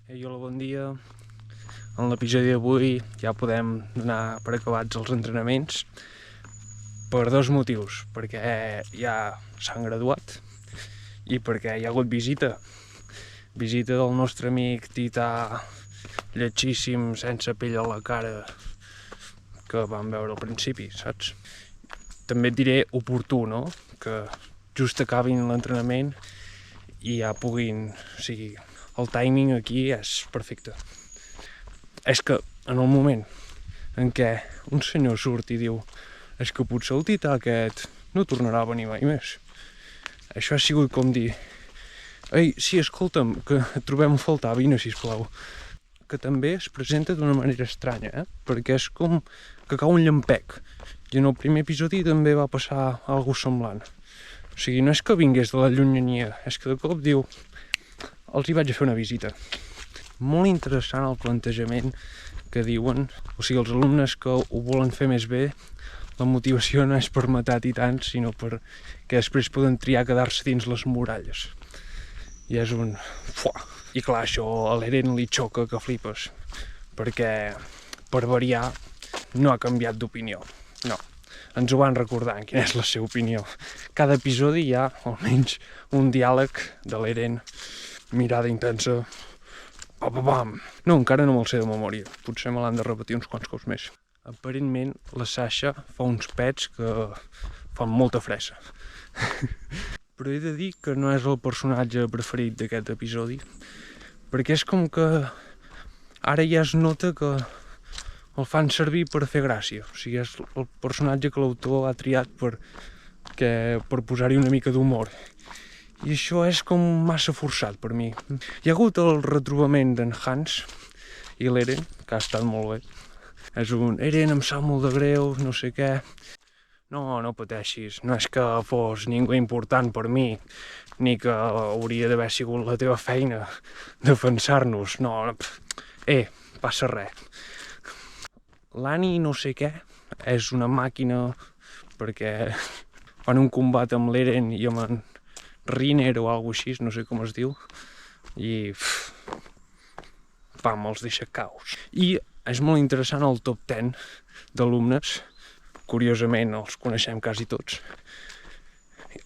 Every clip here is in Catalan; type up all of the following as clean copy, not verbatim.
Ei, hola, bon dia. En l'episodi d'avui ja podem donar per acabats els entrenaments per dos motius, perquè ja s'han graduat i perquè hi ha hagut visita del nostre amic tità lletgíssim, sense pell a la cara, que vam veure al principi, saps? També et diré oportú, no? Que just acabin l'entrenament i ja puguin... O sigui, el timing aquí és perfecte. És que en el moment en què un senyor surt i diu és que potser el tità aquest no tornarà a venir mai més, això ha sigut com dir ei, sí, escolta'm, que et trobem a faltar, vine, sisplau. Que també es presenta d'una manera estranya, perquè és com que cau un llampec. I en el primer episodi també va passar alguna cosa semblant. O sigui, no és que vingués de la llunyania, és que de cop diu els hi vaig a fer una visita. Molt interessant el plantejament que diuen, o sigui, els alumnes que ho volen fer més bé, la motivació no és per matar titans, sinó perquè després poden triar quedar-se dins les muralles. I és un... Fuà! I clar, això a l'Eren li xoca que flipes, perquè, per variar, no ha canviat d'opinió. No, ens ho van recordant, quina és la seva opinió. Cada episodi hi ha almenys un diàleg de l'Eren, mirada intensa, pam. No, encara no me'l sé de memòria, potser me l'han de repetir uns quants cops més. Aparentment, la Sasha fa uns pets que fan molta fressa. Però he de dir que no és el personatge preferit d'aquest episodi, perquè és com que ara ja es nota que el fan servir per fer gràcia. O sigui, és el personatge que l'autor ha triat per posar-hi una mica d'humor. I això és com massa forçat per mi. Hi ha hagut el retrobament d'en Hans i l'Eren, que ha estat molt bé. És un Eren, em sap molt de greu, no sé què. No pateixis, no és que fos ningú important per mi, ni que hauria d'haver sigut la teva feina defensar-nos, no, passa res. L'Annie no sé què és una màquina perquè fan un combat amb l'Eren i amb en Riner o alguna cosa així, no sé com es diu, i pam, els deixa caos. I és molt interessant el top 10 d'alumnes. Curiosament, els coneixem quasi tots.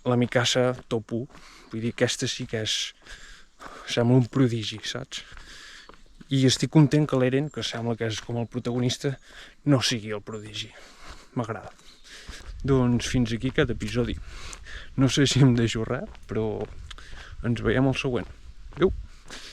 La Mikasa, top 1. Vull dir, aquesta sí que és... sembla un prodigi, saps? I estic content que l'Eren, que sembla que és com el protagonista, no sigui el prodigi. M'agrada. Doncs fins aquí aquest episodi. No sé si em deixo res, però ens veiem al següent. Adéu!